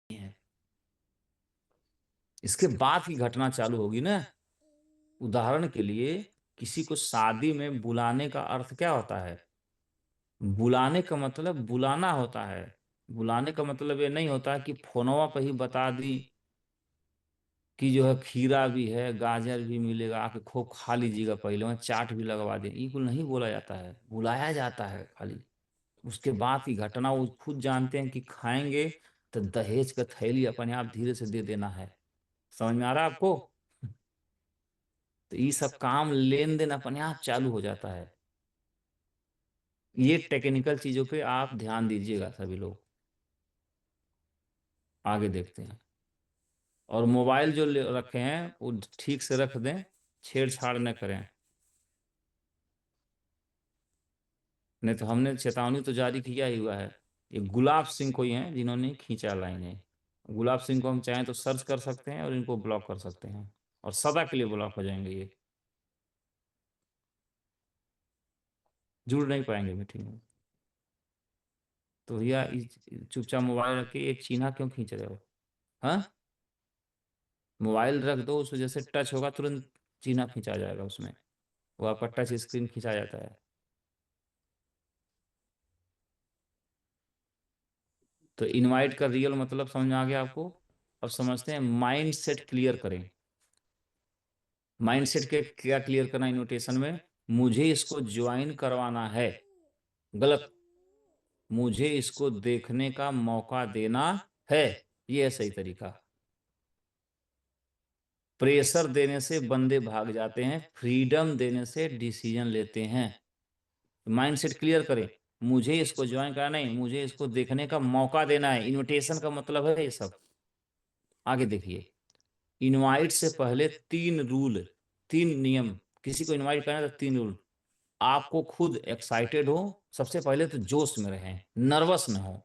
है। इसके बाद की घटना चालू होगी ना। उदाहरण के लिए, किसी को शादी में बुलाने का अर्थ क्या होता है? बुलाने का मतलब बुलाना होता है। बुलाने का मतलब ये नहीं होता कि फोनवा पे ही बता दी कि जो है खीरा भी है, गाजर भी मिलेगा, आके खूब खा लीजिएगा, पहले वहाँ चाट भी लगवा दें, ये कुल नहीं बोला जाता है। बुलाया जाता है खाली। उसके बाद की घटना वो खुद जानते हैं कि खाएंगे तो दहेज का थैली अपने आप धीरे से दे देना है। समझ में आ रहा है आपको? तो ये सब काम लेन देन अपने आप चालू हो जाता है। ये टेक्निकल चीजों पे आप ध्यान दीजिएगा सभी लोग। आगे देखते हैं। और मोबाइल जो रखे हैं वो ठीक से रख दें, छेड़छाड़ न करें। नहीं तो हमने चेतावनी तो जारी किया ही हुआ है। ये गुलाब सिंह कोई हैं जिन्होंने खींचा लाइन है। गुलाब सिंह को हम चाहें तो सर्च कर सकते हैं और इनको ब्लॉक कर सकते हैं, और सदा के लिए ब्लॉक हो जाएंगे ये। जुड़ नहीं पाएंगे मीटिंग में। तो भैया चुपचाप मोबाइल रख के एक चीन्हा क्यों खींच रहे हो? हाँ, मोबाइल रख दो, उस वजह से टच होगा तुरंत चीन्हा खींचा जाएगा उसमें। वो आपका टच स्क्रीन खींचा जाता है। तो इनवाइट का रियल मतलब समझ में आ गया आपको? अब समझते हैं माइंड सेट क्लियर करें। माइंड सेट के क्या क्लियर करना इनविटेशन में? मुझे इसको ज्वाइन करवाना है, गलत। मुझे इसको देखने का मौका देना है, ये है सही तरीका। प्रेशर देने से बंदे भाग जाते हैं, फ्रीडम देने से डिसीजन लेते हैं। माइंड सेट क्लियर करें। मुझे इसको ज्वाइन करना नहीं, मुझे इसको देखने का मौका देना है। इनविटेशन का मतलब है ये सब। आगे देखिए। इनवाइट से पहले तीन रूल, तीन नियम। किसी को इनवाइट करना है तो तीन रूल। आपको खुद एक्साइटेड हो, सबसे पहले तो जोश में रहें, नर्वस ना हो।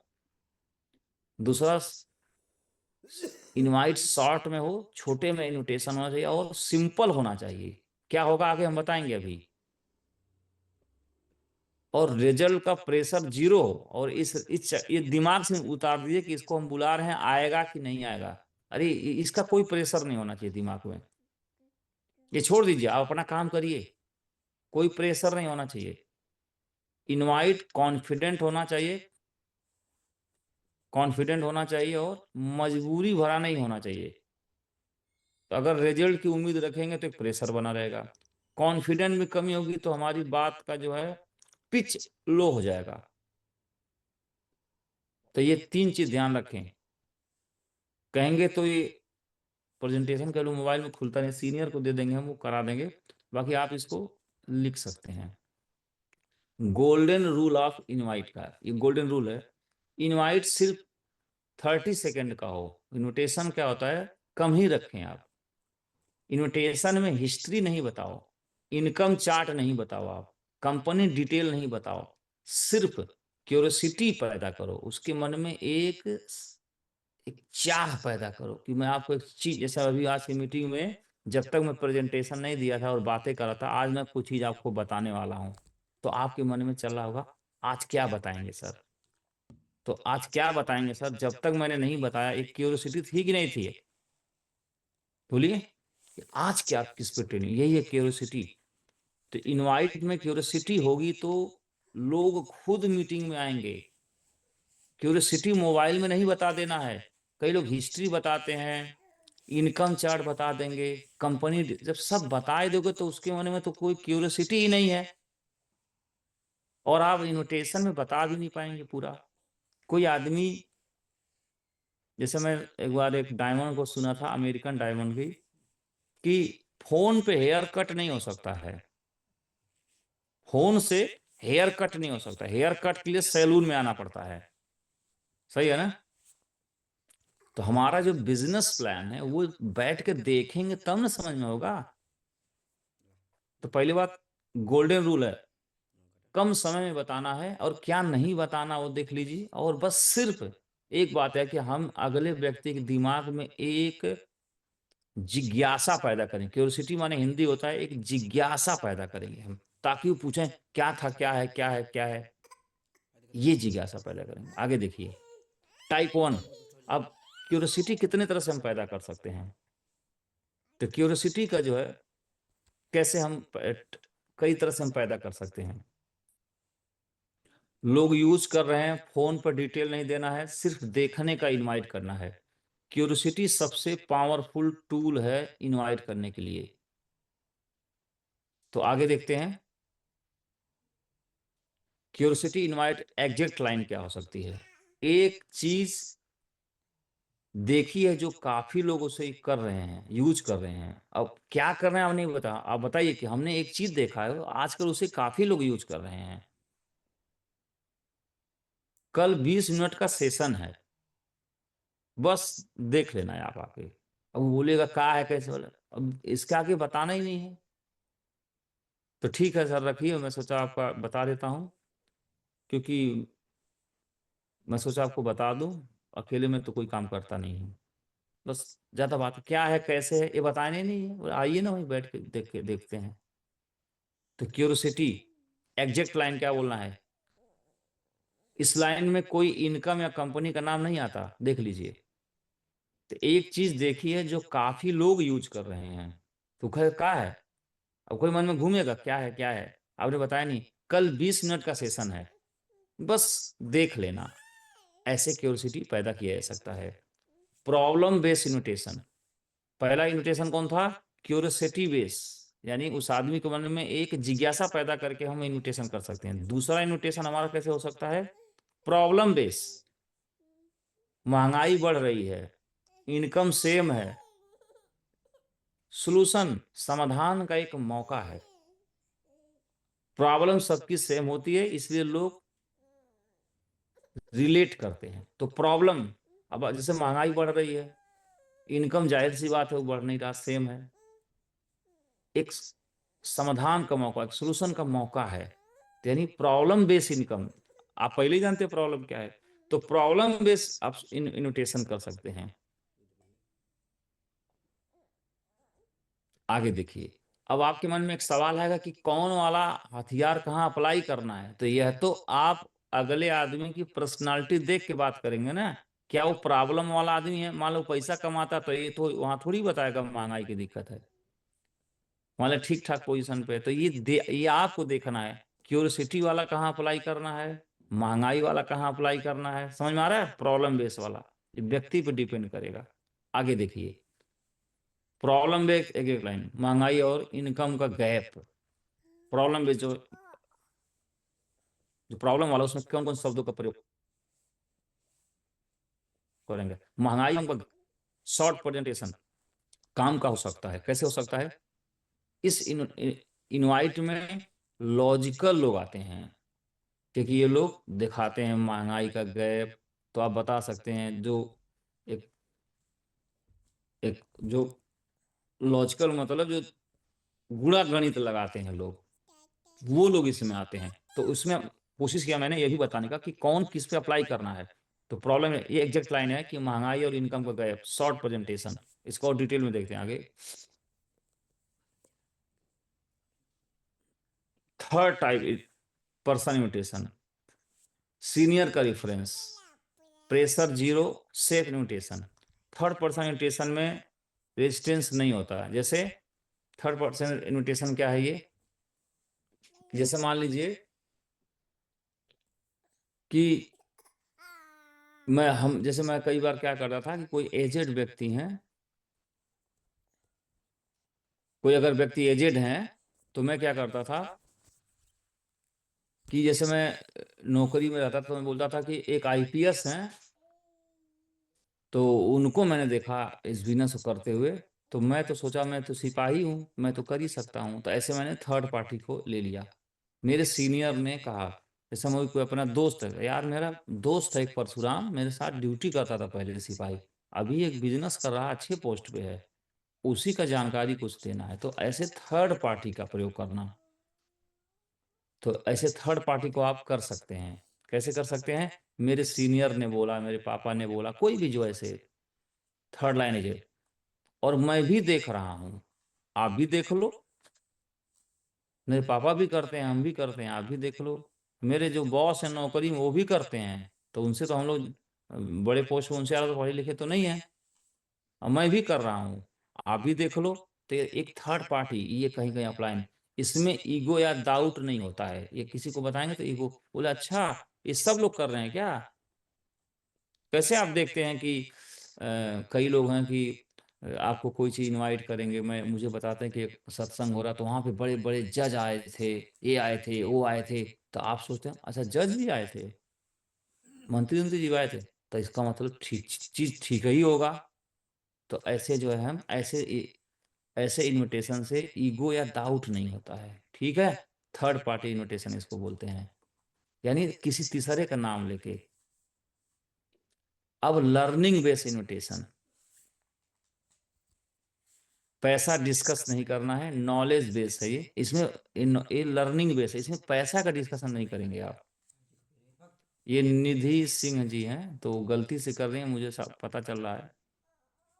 दूसरा, इनवाइट शॉर्ट में हो, छोटे में इनविटेशन होना चाहिए और सिंपल होना चाहिए। क्या होगा आगे हम बताएंगे अभी। और रिजल्ट का प्रेशर जीरो हो। और इस ये दिमाग से उतार दीजिए कि इसको हम बुला रहे हैं, आएगा कि नहीं आएगा। अरे इसका कोई प्रेशर नहीं होना चाहिए दिमाग में। ये छोड़ दीजिए, आप अपना काम करिए। कोई प्रेशर नहीं होना चाहिए। इनवाइट कॉन्फिडेंट होना चाहिए, कॉन्फिडेंट होना चाहिए और मजबूरी भरा नहीं होना चाहिए। तो अगर रिजल्ट की उम्मीद रखेंगे तो एक प्रेशर बना रहेगा। कॉन्फिडेंट में कमी होगी तो हमारी बात का जो है पिच लो हो जाएगा। तो ये तीन चीज ध्यान रखें। कहेंगे तो ये प्रेजेंटेशन के लिए मोबाइल में खुलता नहीं, सीनियर को दे देंगे हम, वो करा देंगे। बाकी आप इसको लिख सकते हैं। गोल्डन रूल ऑफ इनवाइट का ये गोल्डन रूल है। इनवाइट सिर्फ 30 सेकेंड का हो। इनविटेशन क्या होता है, कम ही रखें आप। इनविटेशन में हिस्ट्री नहीं बताओ, इनकम चार्ट नहीं बताओ, आप कंपनी डिटेल नहीं बताओ। सिर्फ क्यूरियोसिटी पैदा करो उसके मन में, एक एक चाह पैदा करो कि मैं आपको एक चीज, जैसे अभी आज की मीटिंग में जब तक मैं प्रेजेंटेशन नहीं दिया था और बातें कर रहा था, आज मैं कुछ चीज आपको बताने वाला हूं। तो आपके मन में चल रहा होगा आज क्या बताएंगे सर। तो आज क्या बताएंगे सर, जब तक मैंने नहीं बताया एक क्यूरियोसिटी थी कि नहीं थी? बोलिए कि आज क्या किस पे ट्रेनिंग, यही है क्यूरियोसिटी। तो इनवाइट में क्यूरियोसिटी होगी तो लोग खुद मीटिंग में आएंगे। क्यूरियोसिटी मोबाइल में नहीं बता देना है। कई लोग हिस्ट्री बताते हैं, इनकम चार्ट बता देंगे, कंपनी, जब सब बता ही दोगे तो उसके मन में तो कोई क्यूरियोसिटी ही नहीं है, और आप इनविटेशन में बता भी नहीं पाएंगे पूरा। कोई आदमी, जैसे मैं एक बार एक डायमंड को सुना था, अमेरिकन डायमंड की, कि फोन पे हेयर कट नहीं हो सकता है। फोन से हेयर कट नहीं हो सकता, हेयर कट के लिए सैलून में आना पड़ता है। सही है ना? तो हमारा जो बिजनेस प्लान है वो बैठ के देखेंगे तब ना समझ में होगा। तो पहली बात, गोल्डन रूल है, कम समय में बताना है और क्या नहीं बताना वो देख लीजिए। और बस सिर्फ एक बात है कि हम अगले व्यक्ति के दिमाग में एक जिज्ञासा पैदा करें। क्यूरियोसिटी माने हिंदी होता है एक जिज्ञासा पैदा करेंगे हम, ताकि वो पूछें क्या था, क्या है, क्या है, क्या है। ये जिज्ञासा पैदा करेंगे। आगे देखिए। टाइप 1। अब क्यूरियोसिटी कितने तरह से हम पैदा कर सकते हैं? तो क्यूरियोसिटी का जो है कैसे हम कई तरह से हम पैदा कर सकते हैं। लोग यूज कर रहे हैं, फोन पर डिटेल नहीं देना है, सिर्फ देखने का इनवाइट करना है। क्यूरियोसिटी सबसे पावरफुल टूल है इनवाइट करने के लिए। तो आगे देखते हैं क्यूरियोसिटी इनवाइट एग्जैक्ट लाइन क्या हो सकती है। एक चीज देखी है जो काफी लोग उसे कर रहे हैं, यूज कर रहे हैं। अब क्या कर रहे हैं आप नहीं बता, आप बताइए कि हमने एक चीज देखा है आजकल उसे काफी लोग यूज कर रहे हैं। कल 20 मिनट का सेशन है, बस देख लेना है आप आके। अब वो बोलेगा क्या है कैसे बोले, अब इसके आगे बताना ही नहीं है। तो ठीक है सर रखिए, मैं सोचा आपका बता देता हूँ, क्योंकि मैं सोचा आपको बता दूं, अकेले में तो कोई काम करता नहीं हूँ। बस ज्यादा बात क्या है कैसे है ये बताने नहीं है, आइए ना वहीं बैठ के देखते हैं। तो क्यूरियोसिटी एग्जैक्ट लाइन क्या बोलना है। इस लाइन में कोई इनकम या कंपनी का नाम नहीं आता, देख लीजिए। तो एक चीज देखी है जो काफी लोग यूज कर रहे हैं, तो खैर क्या है। अब कोई मन में घूमेगा क्या है क्या है, आपने बताया नहीं। कल 20 मिनट का सेशन है, बस देख लेना। ऐसे क्यूरियोसिटी पैदा किया जा सकता है। प्रॉब्लम बेस्ड इन्विटेशन, पहला इन्विटेशन कौन था, क्यूरियोसिटी बेस, यानी उस आदमी के मन में एक जिज्ञासा पैदा करके हम इन्विटेशन कर सकते हैं। दूसरा इन्विटेशन हमारा कैसे हो सकता है, प्रॉब्लम बेस, महंगाई बढ़ रही है, इनकम सेम है, सॉल्यूशन समाधान का एक मौका है। प्रॉब्लम सबकी सेम होती है इसलिए लोग रिलेट करते हैं। तो प्रॉब्लम, अब जैसे महंगाई बढ़ रही है, इनकम जाहिर सी बात है वो बढ़ नहीं रहा, सेम है। एक समाधान का मौका, एक सोल्यूशन का मौका है, यानी प्रॉब्लम बेस इनकम। आप पहले ही जानते हैं प्रॉब्लम क्या है, तो प्रॉब्लम बेस आप इन्विटेशन कर सकते हैं। आगे देखिए, अब आपके मन में एक सवाल आएगा कि कौन वाला हथियार कहाँ अप्लाई करना है। तो यह तो आप अगले आदमी की पर्सनालिटी देख के बात करेंगे ना। क्या वो प्रॉब्लम वाला आदमी है, मान लो पैसा कमाता, तो ये तो वहां थोड़ी बताएगा महंगाई की दिक्कत है। मान लो ठीक ठाक पोजीशन पे है, तो ये आपको देखना है क्यूरियोसिटी वाला कहाँ अप्लाई करना है, महंगाई वाला कहाँ अप्लाई करना है। समझ में आ रहा है, प्रॉब्लम बेस वाला ये व्यक्ति पे डिपेंड करेगा। आगे देखिए, प्रॉब्लम बेस एक एक लाइन, महंगाई और इनकम का गैप। प्रॉब्लम बेस जो जो प्रॉब्लम वाला उसमें कौन कौन शब्दों का प्रयोग करेंगे। महंगाई का शॉर्ट प्रेजेंटेशन काम का हो सकता है, कैसे हो सकता है, इस इनवाइट में लॉजिकल लोग आते हैं, क्योंकि ये लोग दिखाते हैं महंगाई का गैप। तो आप बता सकते हैं जो एक एक जो लॉजिकल मतलब जो गुणा गणित लगाते हैं लोग, वो लोग इसमें आते हैं। तो उसमें कोशिश किया मैंने ये भी बताने का कि कौन किस पे अप्लाई करना है। तो प्रॉब्लम ये एग्जैक्ट लाइन है कि महंगाई और इनकम का गैप, शॉर्ट प्रेजेंटेशन। इसको और डिटेल में देखते हैं आगे। Third type person invitation, senior का reference, pressure zero, safe invitation. Third person invitation में रेजिस्टेंस नहीं होता। जैसे थर्ड पर्सन इन्विटेशन क्या है ये, जैसे मान लीजिए कि मैं कई बार क्या करता था कि कोई एजेड व्यक्ति हैं, कोई अगर व्यक्ति एजेड हैं, तो मैं क्या करता था कि जैसे मैं नौकरी में रहता था तो मैं बोलता था कि एक आईपीएस हैं, तो उनको मैंने देखा इस बिजनेस को करते हुए, तो मैं तो सोचा मैं तो सिपाही हूँ, मैं तो कर ही सकता हूँ। तो ऐसे मैंने थर्ड पार्टी को ले लिया। मेरे सीनियर ने कहा, जैसे मैं कोई अपना दोस्त है, यार मेरा दोस्त है एक परशुराम, मेरे साथ ड्यूटी करता था पहले सिपाही, अभी एक बिजनेस कर रहा है, अच्छे पोस्ट पे है, उसी का जानकारी कुछ देना है। तो ऐसे थर्ड पार्टी का प्रयोग करना। तो ऐसे थर्ड पार्टी को आप कर सकते हैं। कैसे कर सकते हैं, मेरे सीनियर ने बोला, मेरे पापा ने बोला, कोई भी जो ऐसे थर्ड लाइन है, और मैं भी देख रहा हूं, आप भी देख लो, मेरे पापा भी करते हैं, हम भी करते हैं, आप भी देख लो, मेरे जो बॉस हैं नौकरी में वो भी करते हैं, तो उनसे तो हम लोग बड़े पोस्ट पे उनसे ज़्यादा तो पढ़े लिखे तो नहीं है, और मैं भी कर रहा हूँ, आप भी देख लो। तो एक थर्ड पार्टी ये कहीं कहीं अप्लाई नहीं, इसमें ईगो या डाउट नहीं होता है। ये किसी को बताएंगे तो ईगो बोले अच्छा ये सब लोग कर रहे हैं क्या। कैसे आप देखते हैं कि कई लोग हैं कि आपको कोई चीज इनवाइट करेंगे, मैं मुझे बताते हैं कि एक सत्संग हो रहा, तो वहां पे बड़े बड़े जज आए थे, ये आए थे, वो आए थे। तो आप सोचते हैं अच्छा जज भी आए थे, मंत्री मंत्री जी आए थे, तो इसका मतलब ठीक चीज ठीक ही होगा। तो ऐसे जो है हम ऐसे इनविटेशन से ईगो या डाउट नहीं होता है, ठीक है। थर्ड पार्टी इनविटेशन इसको बोलते हैं, यानी किसी तीसरे का नाम लेके। अब लर्निंग बेस्ड इनविटेशन, पैसा डिस्कस नहीं करना है, नॉलेज बेस है ये, इसमें ये लर्निंग बेस है, इसमें पैसा का डिस्कशन नहीं करेंगे आप। ये निधि सिंह जी हैं, तो गलती से कर रहे हैं, मुझे सब पता चल रहा है।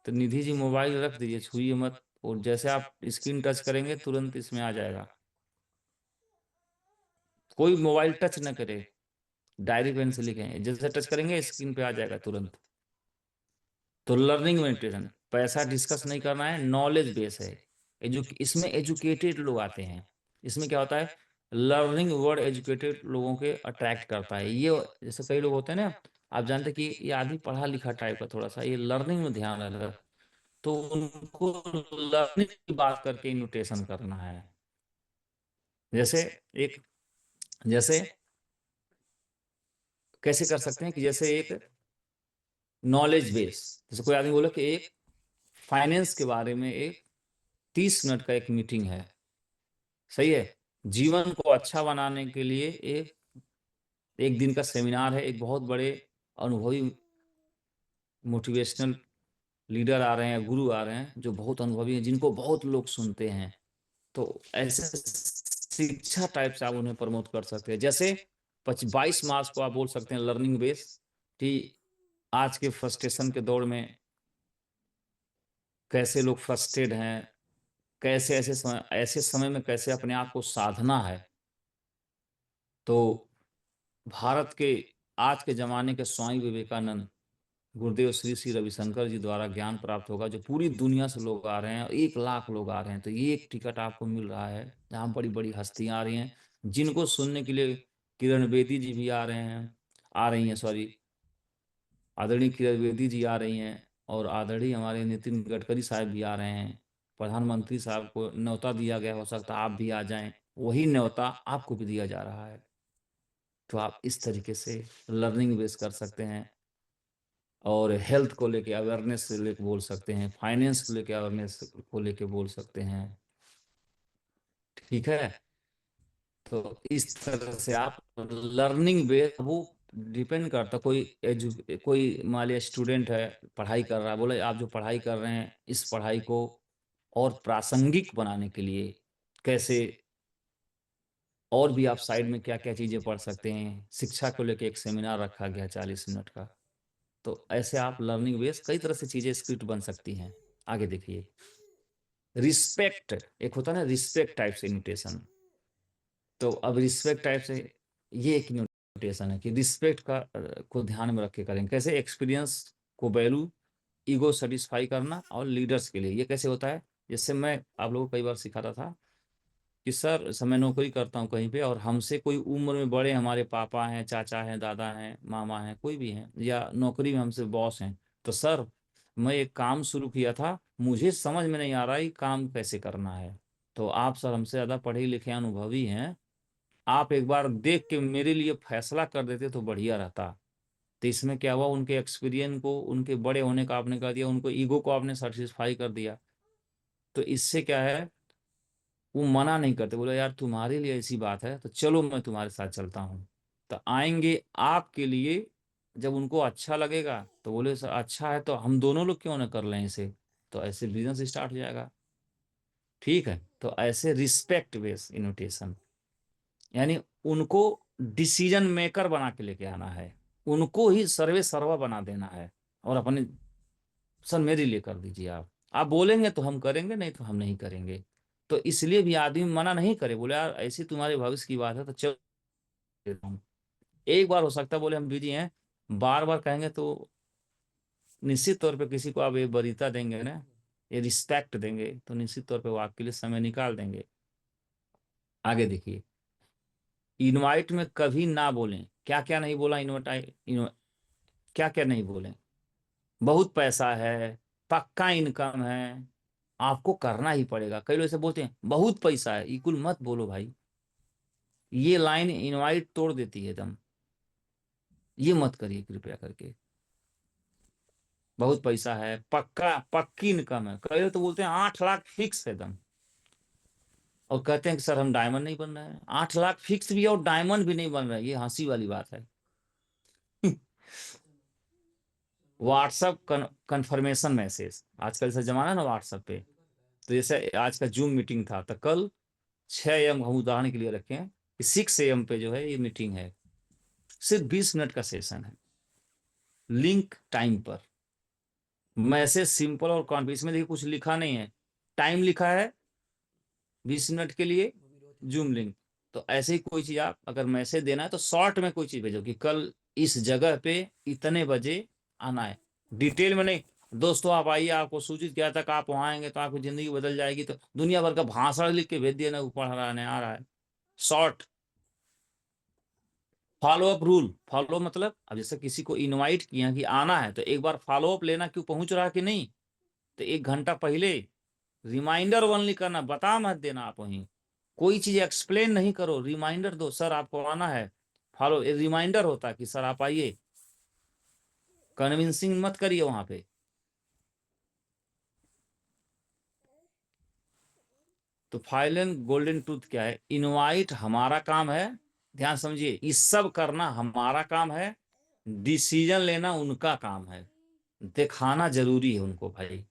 तो निधि जी मोबाइल रख दीजिए, छुइए मत, और जैसे आप स्क्रीन टच करेंगे तुरंत इसमें आ जाएगा। कोई मोबाइल टच न करे, डायरी पेन से लिखें, जैसे टच करेंगे स्क्रीन पे आ जाएगा तुरंत। तो लर्निंग मेडिटेशन, पैसा डिस्कस नहीं करना है, नॉलेज बेस है। इसमें एजुकेटेड लोग आते हैं। इसमें क्या होता है, लर्निंग वर्ड एजुकेटेड लोगों के अट्रैक्ट करता है ये। जैसे कई लोग होते हैं ना, आप जानते हैं कि ये आदमी पढ़ा लिखा टाइप का, थोड़ा सा ये लर्निंग में ध्यान रखता है, तो उनको लर्निंग की बात करके इन्विटेशन करना है। जैसे एक जैसे कैसे कर सकते हैं कि जैसे एक नॉलेज बेस, जैसे कोई आदमी बोले कि एक फाइनेंस के बारे में एक 30 मिनट का एक मीटिंग है, सही है, जीवन को अच्छा बनाने के लिए एक एक दिन का सेमिनार है, एक बहुत बड़े अनुभवी मोटिवेशनल लीडर आ रहे हैं, गुरु आ रहे हैं जो बहुत अनुभवी हैं, जिनको बहुत लोग सुनते हैं। तो ऐसे शिक्षा टाइप से आप उन्हें प्रमोट कर सकते हैं। जैसे 22 मार्च को आप बोल सकते हैं लर्निंग बेस, कि आज के फ्रस्ट्रेशन के दौर में कैसे लोग फ्रस्ट्रेट हैं, कैसे ऐसे समय में कैसे अपने आप को साधना है। तो भारत के आज के जमाने के स्वामी विवेकानंद, गुरुदेव श्री श्री रविशंकर जी द्वारा ज्ञान प्राप्त होगा, जो पूरी दुनिया से लोग आ रहे हैं, 1 लाख लोग आ रहे हैं। तो ये एक टिकट आपको मिल रहा है, जहाँ बड़ी बड़ी हस्तियां आ रही हैं, जिनको सुनने के लिए किरण बेदी जी भी आ रहे हैं, आ रही हैं, सॉरी, आदरणीय किरण बेदी जी आ रही हैं, और आदरणीय हमारे नितिन गडकरी साहब भी आ रहे हैं। प्रधानमंत्री साहब को न्योता दिया गया, हो सकता है आप भी आ जाएं, वही न्योता आपको भी दिया जा रहा है। तो आप इस तरीके से लर्निंग बेस कर सकते हैं, और हेल्थ को लेके अवेयरनेस से लेके बोल सकते हैं, फाइनेंस को लेके अवेयरनेस को लेके बोल सकते हैं, ठीक है। तो इस तरह से आप लर्निंग बेस, वो डिपेंड करता, कोई मान लिया स्टूडेंट है, पढ़ाई कर रहा है, बोले आप जो पढ़ाई कर रहे हैं इस पढ़ाई को और प्रासंगिक बनाने के लिए कैसे, और भी आप साइड में क्या क्या चीजें पढ़ सकते हैं, शिक्षा को लेके एक सेमिनार रखा गया 40 मिनट का। तो ऐसे आप लर्निंग बेस कई तरह से चीजें स्क्रिप्ट बन सकती हैं। आगे देखिए, रिस्पेक्ट, एक होता है ना रिस्पेक्ट टाइप से इन्विटेशन। तो अब रिस्पेक्ट टाइप से ये एक इन्विटेशन है कि रिस्पेक्ट का को ध्यान में रख के करें, कैसे एक्सपीरियंस को वैल्यू, ईगो सेटिस्फाई करना, और लीडर्स के लिए ये कैसे होता है। जैसे मैं आप लोगों को कई बार सिखाता था कि सर मैं नौकरी करता हूँ कहीं पे, और हमसे कोई उम्र में बड़े, हमारे पापा हैं, चाचा हैं, दादा हैं, मामा हैं, कोई भी हैं, या नौकरी में हमसे बॉस हैं, तो सर मैं एक काम शुरू किया था, मुझे समझ में नहीं आ रहा ये काम कैसे करना है, तो आप सर हमसे ज़्यादा पढ़े लिखे अनुभवी हैं, आप एक बार देख के मेरे लिए फैसला कर देते तो बढ़िया रहता। तो इसमें क्या हुआ, उनके एक्सपीरियंस को, उनके बड़े होने का आपने कर दिया, उनको ईगो को आपने सेटिस्फाई कर दिया। तो इससे क्या है, वो मना नहीं करते, बोले यार तुम्हारे लिए ऐसी बात है तो चलो मैं तुम्हारे साथ चलता हूँ। तो आएंगे आपके लिए, जब उनको अच्छा लगेगा तो बोले सर अच्छा है तो हम दोनों लोग क्यों ना कर लें इसे, तो ऐसे बिजनेस स्टार्ट हो जाएगा, ठीक है। तो ऐसे रिस्पेक्ट बेस इन्विटेशन, यानी उनको डिसीजन मेकर बना के लेके आना है, उनको ही सर्वे सर्वा बना देना है, और अपने सर मेरे लिए कर दीजिए, आप बोलेंगे तो हम करेंगे, नहीं तो हम नहीं करेंगे। तो इसलिए भी आदमी मना नहीं करे, बोले यार ऐसी तुम्हारे भविष्य की बात है तो चलो देता हूँ। एक बार हो सकता है बोले हम बिजी हैं, बार बार कहेंगे तो निश्चित तौर पे किसी को आप ये वरीयता देंगे ना, ये रिस्पेक्ट देंगे, तो निश्चित तौर पे वो आपके लिए समय निकाल देंगे। आगे देखिए, इनवाइट में कभी ना बोलें। क्या क्या नहीं बोला, क्या क्या नहीं बोलें। बहुत पैसा है, पक्का इनकम है, आपको करना ही पड़ेगा। कई लोग ऐसे बोलते हैं बहुत पैसा है, ये कुल मत बोलो भाई। ये लाइन इनवाइट तोड़ देती है एकदम। ये मत करिए कृपया करके। बहुत पैसा है, पक्का पक्की इनकम है, कई लोग तो बोलते हैं 8 लाख फिक्स है एकदम, और कहते हैं कि सर हम डायमंड नहीं बन रहे हैं। 8 लाख फिक्स भी है और डायमंड भी नहीं बन रहे हैं, ये हंसी वाली बात है। व्हाट्सअप कंफर्मेशन मैसेज, आजकल से जमाना है ना व्हाट्सएप पे। तो जैसे आज का जूम मीटिंग था, तो कल 6 AM, हम उदाहरण के लिए रखें कि 6 AM पे जो है ये मीटिंग है, सिर्फ 20 मिनट का सेशन है, लिंक टाइम पर। मैसेज सिंपल और कॉन्फिडेंस में देखिए कुछ लिखा नहीं है, टाइम लिखा है 20 मिनट के लिए, जूम लिंक। तो ऐसे ही कोई चीज आप अगर मैसेज देना है तो शॉर्ट में कोई चीज भेजो कि कल इस जगह पे इतने बजे आना है। डिटेल में नहीं, दोस्तों आप आइए, आपको सूचित किया था कि आप वहां आएंगे तो आपकी जिंदगी बदल जाएगी, तो दुनिया भर का भाषण लिख के भेज दिया ना, ऊपर आ रहा है। Short. Follow up rule, follow मतलब अब जैसे किसी को इनवाइट किया कि आना है, तो एक बार फॉलो अप लेना, क्यों पहुंच रहा कि नहीं। तो 1 घंटा पहले रिमाइंडर ओनली करना, बता मत देना आप वहीं। कोई चीज एक्सप्लेन नहीं करो, रिमाइंडर दो, सर आपको आना है। फॉलो, रिमाइंडर होता है कि सर आप आइए। कन्विंसिंग मत करिए वहां पे। तो फाइल एंड गोल्डन ट्रूथ क्या है, इनवाइट हमारा काम है, ध्यान समझिए, इस सब करना हमारा काम है, डिसीजन लेना उनका काम है। दिखाना जरूरी है उनको भाई,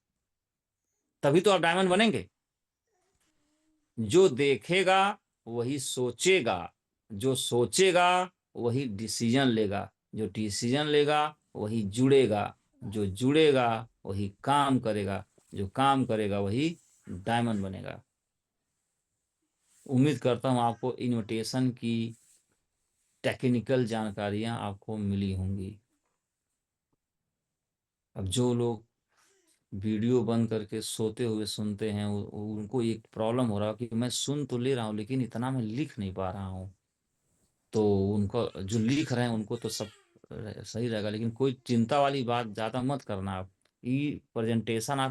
तभी तो आप डायमंड बनेंगे। जो देखेगा वही सोचेगा, जो सोचेगा वही डिसीजन लेगा, जो डिसीजन लेगा वही जुड़ेगा, जो जुड़ेगा वही काम करेगा, जो काम करेगा वही डायमंड बनेगा। उम्मीद करता हूँ आपको इनविटेशन की टेक्निकल जानकारियां आपको मिली होंगी। अब जो लोग वीडियो बंद करके सोते हुए सुनते हैं, उनको एक प्रॉब्लम हो रहा है कि मैं सुन तो ले रहा हूँ लेकिन इतना मैं लिख नहीं पा रहा हूँ। तो उनको जो लिख रहे हैं उनको तो सब सही रहेगा, लेकिन कोई चिंता वाली बात ज़्यादा मत करना आप। ये प्रेजेंटेशन आप